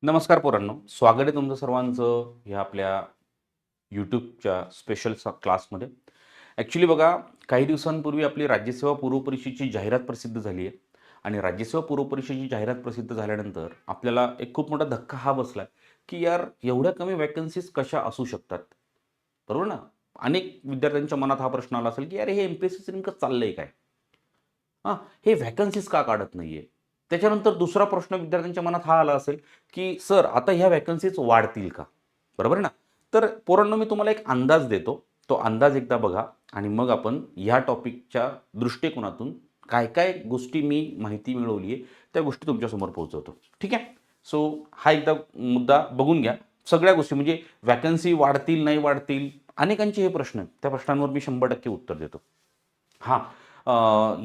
नमस्कार पोरांनो, स्वागत आहे तुमचं सर्वांचं ह्या आपल्या यूट्यूबच्या स्पेशल क्लासमध्ये. ॲक्च्युली बघा, काही दिवसांपूर्वी आपली राज्यसेवा पूर्व परीक्षेची जाहिरात प्रसिद्ध झाली आहे आणि राज्यसेवा पूर्व परीक्षेची जाहिरात प्रसिद्ध झाल्यानंतर आपल्याला एक खूप मोठा धक्का हा बसला की यार एवढ्या कमी वॅकन्सीज कशा असू शकतात? बरोबर ना? अनेक विद्यार्थ्यांच्या मनात हा प्रश्न आला असेल की अरे हे एम-पी-एस-सीचं नेमकं चाललंय काय? हां, हे व्हॅकन्सीज का काढत नाहीये? त्याच्यानंतर दुसरा प्रश्न विद्यार्थ्यांच्या मनात हा आला असेल, की सर आता ह्या व्हॅकन्सीज वाढतील का? बरोबर आहे ना? तर पोरांनो मी तुम्हाला एक अंदाज देतो. तो अंदाज एकदा बघा आणि मग आपण ह्या टॉपिकच्या दृष्टिकोनातून काय-काय गोष्टी मी माहिती मिळवली आहे, त्या गोष्टी तुमच्यासमोर पोहोचवतो. ठीक आहे? सो हा एकदा मुद्दा बघून घ्या. सगळ्या गोष्टी म्हणजे व्हॅकन्सी वाढतील, नाही वाढतील, अनेकांचे हे प्रश्न आहेत. त्या प्रश्नांवर मी 100% उत्तर देतो. हां.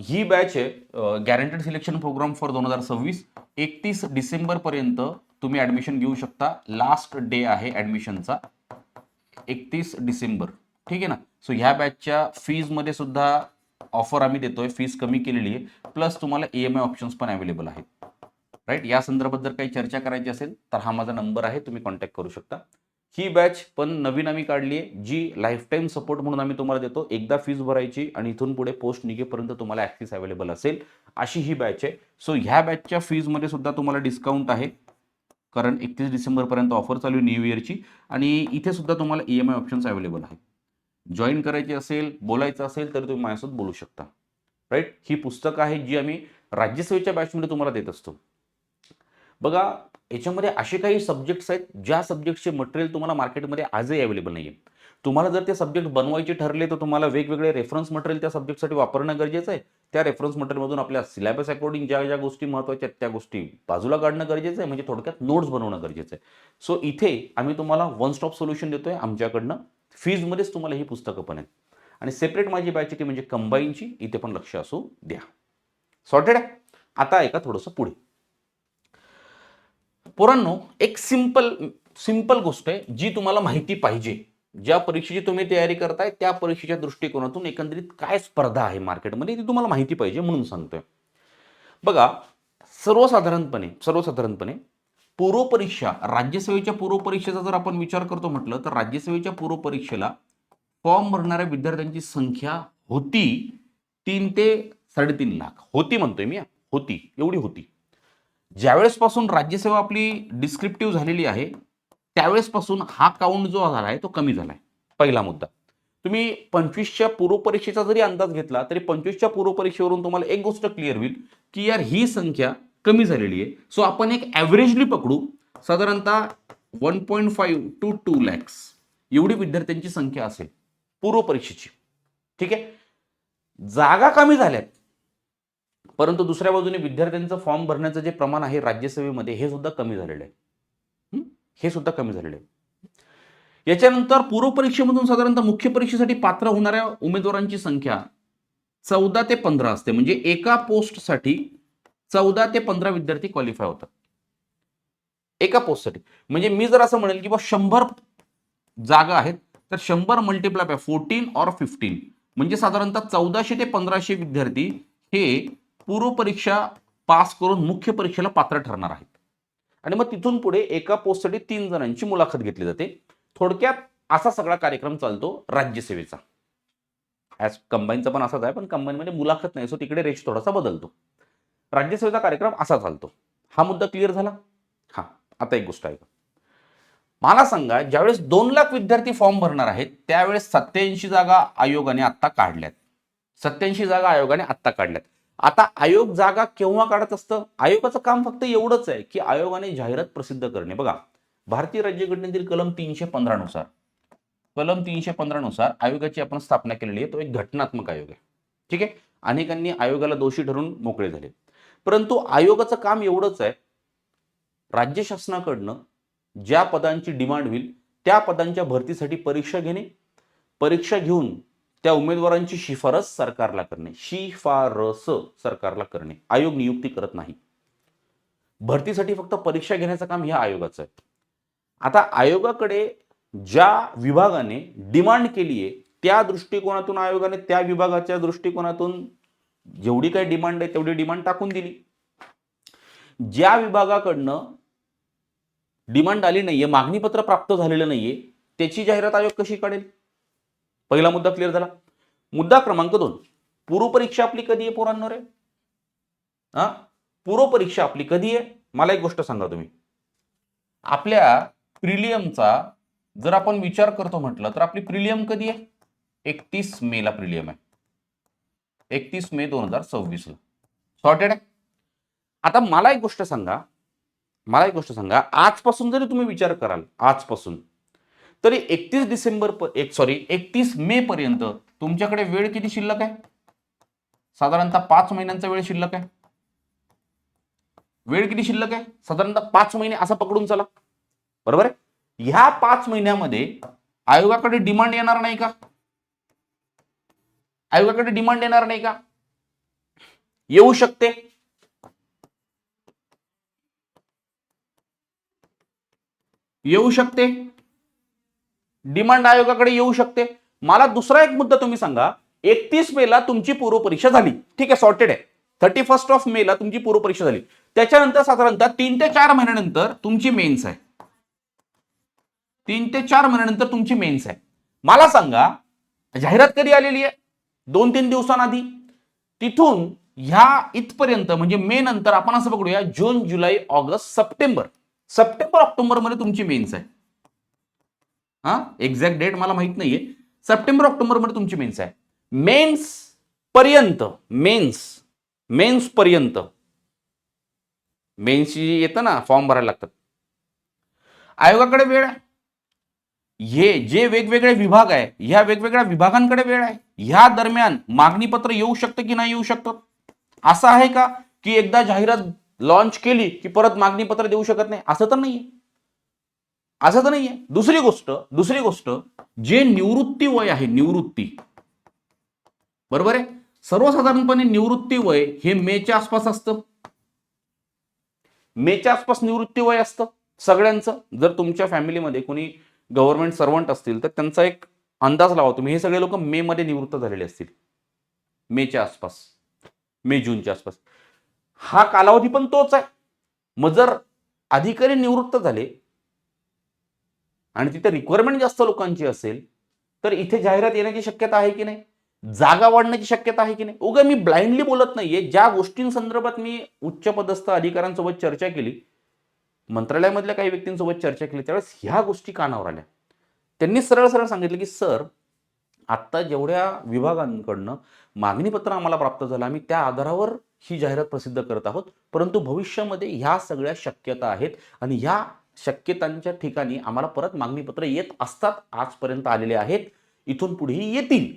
ही बॅच आहे गॅरंटेड सिलेक्शन प्रोग्राम फॉर 2026. 31 डिसेंबरपर्यंत तुम्ही ॲडमिशन घेऊ शकता. लास्ट डे आहे ॲडमिशनचा 31 डिसेंबर. ठीक आहे ना? सो ह्या बॅचच्या फीजमध्ये सुद्धा ऑफर आम्ही देतोय. फीज कमी केलेली आहे. प्लस तुम्हाला ई-एम-आय ऑप्शन्स पण अवेलेबल आहेत. राईट? या संदर्भात जर काही चर्चा करायची असेल, तर हा माझा नंबर आहे. तुम्ही कॉन्टॅक्ट करू शकता. ही बॅच पण नवीन आम्ही काढली आहे, जी लाईफटाईम सपोर्ट म्हणून आम्ही तुम्हाला देतो. एकदा फीस भरायची आणि इथून पुढे पोस्ट निघेपर्यंत तुम्हाला ॲक्सेस अवेलेबल असेल, अशी ही बॅच आहे. सो ह्या बॅचच्या फीजमध्ये सुद्धा तुम्हाला डिस्काउंट आहे. कारण 31 डिसेंबरपर्यंत ऑफर चालू आहे न्यू इयरची आणि इथे सुद्धा तुम्हाला ई-एम-आय ऑप्शन्स अवेलेबल आहेत. जॉइन करायची असेल, बोलायचं असेल, तर तुम्ही माझ्यासोबत बोलू शकता. राईट? ही पुस्तकं आहेत, जी आम्ही राज्यसेवेच्या बॅचमध्ये तुम्हाला देत असतो. बघा, याच्यामध्ये असे काही सब्जेक्ट्स आहेत, ज्या सब्जेक्टचे मटेरियल तुम्हाला मार्केटमध्ये आजही अवेलेबल नाही आहे. तुम्हाला जर ते सब्जेक्ट बनवायचे ठरले, तर तुम्हाला वेगवेगळे रेफरन्स मटेरियल त्या सब्जेक्टसाठी वापरणं गरजेचं आहे. त्या रेफरन्स मटेरियलमधून आपल्या सिलेबस अकॉर्डिंग ज्या गोष्टी महत्त्वाच्या आहेत, त्या गोष्टी बाजूला काढणं गरजेचं आहे. म्हणजे थोडक्यात नोट्स बनवणं गरजेचं आहे. सो इथे आम्ही तुम्हाला वन स्टॉप सोल्युशन देतोय आमच्याकडनं. फीजमध्येच तुम्हाला ही पुस्तकं पण आहेत. आणि सेपरेट माझी बॅच आहे ती म्हणजे कंबाईनची. इथे पण लक्ष असू द्या. सॉर्टेड आहे? आता ऐका थोडंसं पुढे. पोरांनो, एक सिंपल सिंपल गोष्ट आहे, जी तुम्हाला माहिती पाहिजे. ज्या परीक्षेची तुम्ही तयारी करताय, त्या परीक्षेच्या दृष्टिकोनातून एकंदरीत काय स्पर्धा आहे मार्केटमध्ये, ती तुम्हाला माहिती पाहिजे म्हणून सांगतोय. बघा, सर्वसाधारणपणे पूर्व परीक्षा, राज्यसेवेच्या पूर्व परीक्षेचा जर आपण विचार करतो म्हटलं, तर राज्यसेवेच्या पूर्व परीक्षेला फॉर्म भरणाऱ्या विद्यार्थ्यांची संख्या होती 3 ते 3.5 लाख. होती म्हणतोय मी हां, होती, एवढी होती. ज्यावेळेसपासून राज्यसेवा आपली डिस्क्रिप्टिव्ह झालेली आहे, त्यावेळेसपासून हा काउंट जो झाला आहे, तो कमी झाला आहे. पहिला मुद्दा. तुम्ही 25च्या पूर्व परीक्षेचा जरी अंदाज घेतला, तरी 25च्या पूर्व परीक्षेवरून तुम्हाला एक गोष्ट क्लिअर होईल, की यार ही संख्या कमी झालेली आहे. सो आपण एक ॲव्हरेजली पकडू, साधारणतः 1.5 टू 2 लॅक्स एवढी विद्यार्थ्यांची संख्या असेल, पूर्व परीक्षेची. ठीक आहे? जागा कमी झाल्यात. परंतु दुसऱ्या बाजूने विद्यार्थ्यांचं फॉर्म भरण्याचं जे प्रमाण आहे राज्यसेवेमध्ये हे सुद्धा कमी झालेलं आहे. हे सुद्धा कमी झालेलं आहे. याच्यानंतर पूर्व परीक्षेमधून साधारणतः मुख्य परीक्षेसाठी पात्र होणाऱ्या उमेदवारांची संख्या 14 ते 15 असते. म्हणजे एका पोस्टसाठी 14 ते 15 विद्यार्थी क्वालिफाय होतात. एका पोस्टसाठी. म्हणजे मी जर असं म्हणेल, की 100 जागा आहेत, तर 100 मल्टिप्लाय बाय 14 ऑर 15 म्हणजे साधारणतः 1400 ते 1500 विद्यार्थी हे पूर्व परीक्षा पास करून मुख्य परीक्षेला पात्र ठरणार आहेत. आणि मग तिथून पुढे एका पोस्टसाठी 3 जणांची मुलाखत घेतली जाते. थोडक्यात असा सगळा कार्यक्रम चालतो राज्यसेवेचा. ॲज कंबाईनचा पण असाच आहे, पण कंबाईनमध्ये मुलाखत नाही, सो तिकडे रेश थोडासा बदलतो. राज्यसेवेचा कार्यक्रम असा चालतो. हा मुद्दा क्लिअर झाला? हां, आता एक गोष्ट ऐका. मला सांगा, ज्यावेळेस 2 लाख विद्यार्थी फॉर्म भरणार आहेत, त्यावेळेस 87 जागा आयोगाने आत्ता काढल्यात. 87 जागा आयोगाने आत्ता काढल्यात. आता आयोग जागा केव्हा काढत असतं? आयोगाचं काम फक्त एवढंच आहे, की आयोगाने जाहिरात प्रसिद्ध करणे. बघा, भारतीय राज्यघटनेतील कलम 315 नुसार आयोगाची आपण स्थापना केलेली आहे. तो एक घटनात्मक आयोग आहे. ठीक आहे? अनेकांनी आयोगाला दोषी ठरवून मोकळे झाले. परंतु आयोगाचं काम एवढंच आहे, राज्य शासनाकडनं ज्या पदांची डिमांड होईल, त्या पदांच्या भरतीसाठी परीक्षा घेणे, परीक्षा घेऊन त्या उमेदवारांची शिफारस सरकारला करणे. शिफारस सरकारला करणे. आयोग नियुक्ती करत नाही. भरतीसाठी फक्त परीक्षा घेण्याचं काम ह्या आयोगाचं आहे. आता आयोगाकडे ज्या विभागाने डिमांड केली आहे, त्या दृष्टिकोनातून आयोगाने त्या विभागाच्या दृष्टिकोनातून जेवढी काही डिमांड आहे, तेवढी डिमांड टाकून दिली. ज्या विभागाकडनं डिमांड आली नाहीये, मागणीपत्र प्राप्त झालेलं नाहीये, त्याची जाहिरात आयोग कशी काढेल? पहिला मुद्दा क्लिअर झाला. मुद्दा क्रमांक 2, पूर्वपरीक्षा आपली कधी आहे पोरांनो रे? हा, पूर्वपरीक्षा आपली कधी आहे? मला एक गोष्ट सांगा तुम्ही, आपल्या प्रिलियमचा जर आपण विचार करतो म्हटलं तर आपली प्रिलियम कधी आहे? 31 मे ला प्रिलियम आहे. 31 मे 2026 ला. सॉर्टेड आहे. आता मला एक गोष्ट सांगा, आजपासून जरी तुम्ही विचार कराल, आजपासून तरी 31 मे पर्यंत तुमच्याकडे वेळ किती शिल्लक आहे? साधारणतः 5 महिन्यांचा वेळ शिल्लक आहे. वेळ किती शिल्लक आहे? साधारणतः 5 महिने असं पकडून चला, बरोबर आहे. ह्या 5 महिन्यामध्ये आयोगाकडे डिमांड येणार नाही का? आयोगाकडे डिमांड येणार नाही का? येऊ शकते. येऊ शकते. डिमांड आयोगाकडे येऊ शकते. मला दुसरा एक मुद्दा तुम्ही सांगा, 31 मे ला तुमची पूर्वपरीक्षा झाली, ठीक आहे, सॉर्टेड आहे. 31 मे ला तुमची पूर्वपरीक्षा झाली, त्याच्यानंतर साधारणतः 3 ते 4 महिन्यानंतर तुमची मेन्स आहे. 3 ते 4 महिन्यानंतर तुमची मेन्स आहे. मला सांगा, जाहिरात कधी आलेली आहे? 2-3 दिवसांआधी. तिथून ह्या इथपर्यंत म्हणजे मे नंतर आपण असं पकडूया, जून, जुलै, ऑगस्ट, सप्टेंबर, ऑक्टोबर मध्ये तुमची मेन्स आहे. हा, एक्झॅक्ट डेट मला माहित नाहीये. सप्टेंबर, ऑक्टोबर मध्ये तुमची मेन्स आहे. मेन्स पर्यंत मेन्सची येतं ना, फॉर्म भरायला लागतात, आयोगाकडे वेळ आहे. हे जे वेगवेगळे विभाग आहे, ह्या वेगवेगळ्या विभागांकडे वेळ आहे. ह्या दरम्यान मागणीपत्र येऊ शकतं की नाही येऊ शकतं? असं आहे का की एकदा जाहिरात लॉन्च केली की परत मागणीपत्र देऊ शकत नाही? असं तर नाहीये. दुसरी गोष्ट, जे निवृत्ती वय आहे, बरोबर आहे, सर्वसाधारणपणे निवृत्ती वय हे मेच्या आसपास असतं. मेच्या आसपास निवृत्ती वय असतं सगळ्यांचं. जर तुमच्या फॅमिलीमध्ये कोणी गव्हर्नमेंट सर्वंट असतील तर त्यांचा एक अंदाज लावा तुम्ही, हे सगळे लोक मे मध्ये निवृत्त झालेले असतील, मेच्या आसपास, मे जूनच्या आसपास. हा कालावधी पण तोच आहे. मग जर अधिकारी निवृत्त झाले आणि तिथे रिक्वायरमेंट जास्त लोकांची असेल तर इथे जाहिरात येण्याची शक्यता आहे की नाही? जागा वाढण्याची शक्यता आहे की नाही? उगा मी ब्लाइंडली बोलत नाहीये. ज्या गोष्टींसंदर्भात मी उच्च पदस्थ अधिकाऱ्यांसोबत चर्चा केली, मंत्रालयामधल्या काही व्यक्तींसोबत चर्चा केली, त्यावेळेस ह्या गोष्टी कानावर आल्या. त्यांनी सरळ सरळ सांगितलं की सर, आता जेवढ्या विभागांकडनं मागणीपत्र आम्हाला प्राप्त झालं, आम्ही त्या आधारावर ही जाहिरात प्रसिद्ध करत आहोत, परंतु भविष्यामध्ये ह्या सगळ्या शक्यता आहेत आणि ह्या शक्यतांच्या ठिकाणी आम्हाला परत मागणीपत्र येत असतात, आजपर्यंत आलेले आहेत, इथून पुढेही येतील.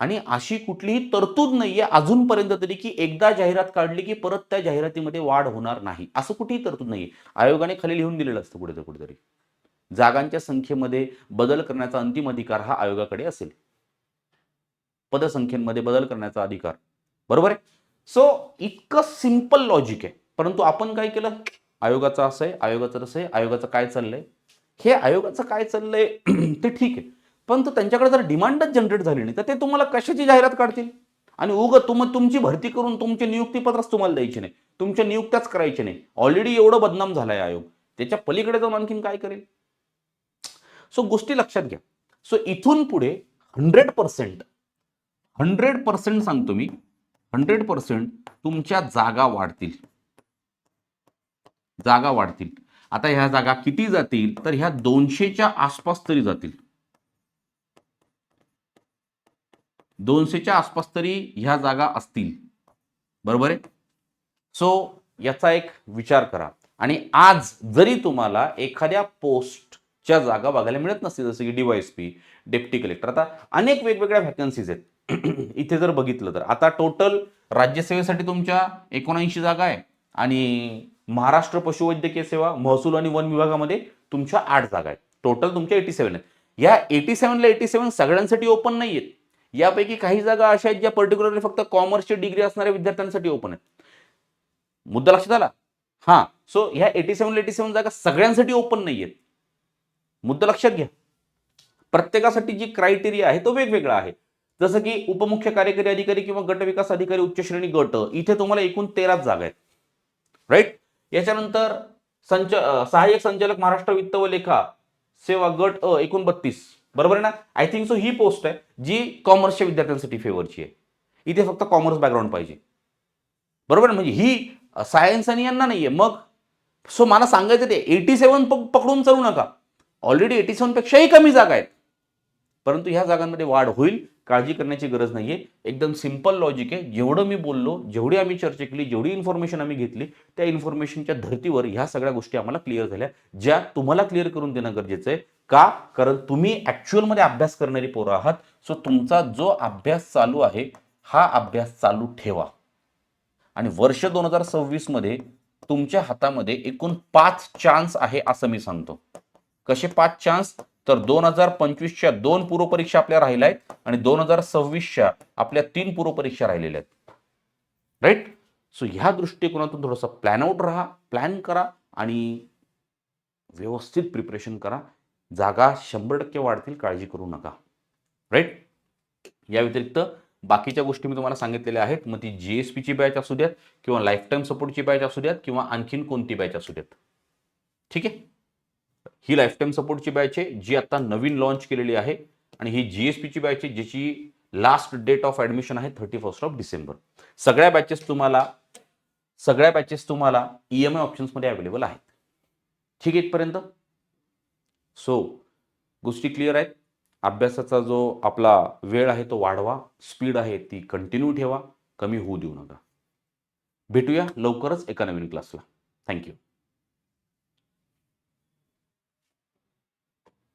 आणि अशी कुठलीही तरतूद नाहीये अजूनपर्यंत तरी की एकदा जाहिरात काढली की परत त्या जाहिरातीमध्ये वाढ होणार नाही, असं कुठेही तरतूद नाहीये. आयोगाने खाली लिहून दिलेलं असतं कुठेतरी, जागांच्या संख्येमध्ये बदल करण्याचा अंतिम अधिकार हा आयोगाकडे असेल, पदसंख्येमध्ये बदल करण्याचा अधिकार, बरोबर आहे. सो इतकं सिंपल लॉजिक आहे. परंतु आपण काय केलं, आयोगाचं असं आहे, आयोगाचं तसं आहे, आयोगाचं काय चाललंय, हे आयोगाचं काय चाललंय ते ठीक आहे, परंतु त्यांच्याकडे जर डिमांडच जनरेट झाली नाही तर ते तुम्हाला कशाची जाहिरात काढतील? आणि तुमची भरती करून तुमचे नियुक्तीपत्रच तुम्हाला द्यायचे नाही, तुमच्या नियुक्त्याच करायचे नाही. ऑलरेडी एवढं बदनाम झालाय आयोग, त्याच्या पलीकडे जाऊन आणखीन काय करेल? सो गोष्टी लक्षात घ्या. सो इथून पुढे 100% सांगतो मी, 100% तुमच्या जागा वाढतील. आता ह्या जागा किती जातील तर ह्या 200च्या आसपास तरी जातील. 200च्या आसपास तरी ह्या जागा असतील, बरोबर आहे. सो याचा एक विचार करा. आणि आज जरी तुम्हाला एखाद्या पोस्टच्या जागा बघायला मिळत नसतील, जसं की DYSP, डेप्टी कलेक्टर, आता अनेक वेगवेगळ्या व्हॅकन्सीज आहेत. इथे जर बघितलं तर आता टोटल राज्यसेवेसाठी तुमच्या 79 जागा आहे आणि महाराष्ट्र पशुवैद्यकीय सेवा, महसूल आणि वन विभागामध्ये तुमच्या 8 जागा आहेत. टोटल तुमच्या 87 आहेत. या 87 सगळ्यांसाठी ओपन नाही आहेत. यापैकी काही जागा अशा आहेत ज्या पर्टिक्युलरली फक्त कॉमर्सची डिग्री असणाऱ्या विद्यार्थ्यांसाठी ओपन आहेत. मुद्दा लक्षात आला? हा. सो ह्या 87 जागा सगळ्यांसाठी ओपन नाही आहेत. मुद्दा लक्षात घ्या. प्रत्येकासाठी जी क्रायटेरिया आहे तो वेगवेगळा आहे. जसं की उपमुख्य कार्यकारी अधिकारी किंवा गट विकास अधिकारी उच्च श्रेणी गट, इथे तुम्हाला एकूण 13 जागा आहेत, राईट. याच्यानंतर सहाय्यक संचालक महाराष्ट्र वित्त व लेखा सेवा गट 39, बरोबर आहे ना? I think so he post आहे जी कॉमर्सच्या विद्यार्थ्यांसाठी फेवरची आहे. इथे फक्त कॉमर्स बॅकग्राऊंड पाहिजे, बरोबर आहे? म्हणजे ही सायन्स आणि यांना नाहीये. मग सो मला सांगायचं ते 87 पकडून चालू नका. ऑलरेडी 87 पेक्षाही कमी जागा आहेत, परंतु ह्या जागांमध्ये वाढ होईल, काळजी करण्याची गरज नाहीये. एकदम सिंपल लॉजिक आहे. जेवढं मी बोललो, जेवढी आम्ही चर्चा केली, जेवढी इन्फॉर्मेशन आम्ही घेतली, त्या इन्फॉर्मेशनच्या धर्तीवर ह्या सगळ्या गोष्टी आम्हाला क्लिअर झाल्या, ज्या तुम्हाला क्लिअर करून देणं गरजेचं आहे. का? कारण तुम्ही ॲक्च्युअलमध्ये अभ्यास करणारी पोरं आहात. सो तुमचा जो अभ्यास चालू आहे हा अभ्यास चालू ठेवा. आणि वर्ष 2026 मध्ये तुमच्या हातामध्ये एकूण 5 चान्स आहे असं मी सांगतो. कसे 5 चान्स? तर 2025च्या 2 पूर्वपरीक्षा आपल्या राहिल्या आहेत आणि 2026च्या आपल्या 3 पूर्वपरीक्षा राहिलेल्या आहेत, राईट? सो ह्या दृष्टिकोनातून थोडंसं प्लॅन आउट राहा, प्लॅन करा आणि व्यवस्थित प्रिपरेशन करा. जागा 100% वाढतील, काळजी करू नका, राईट? या व्यतिरिक्त बाकीच्या गोष्टी मी तुम्हाला सांगितलेल्या आहेत. मग ती GSPची बॅच असू द्यात किंवा लाईफ टाईम सपोर्टची बॅच असू द्यात किंवा आणखीन कोणती बॅच असू द्यात, ठीक आहे? ही लाईफ टाईम सपोर्टची बॅच आहे जी आता नवीन लॉन्च केलेली आहे आणि ही GSPची बॅच आहे ज्याची लास्ट डेट ऑफ ॲडमिशन आहे 31 डिसेंबर. सगळ्या बॅचेस तुम्हाला EMI ऑप्शन्समध्ये अवेलेबल आहेत, ठीक आहे इथपर्यंत? सो गोष्टी क्लिअर आहेत. अभ्यासाचा जो आपला वेळ आहे तो वाढवा, स्पीड आहे ती कंटिन्यू ठेवा, कमी होऊ देऊ नका. भेटूया लवकरच एका नवीन क्लासला. थँक्यू.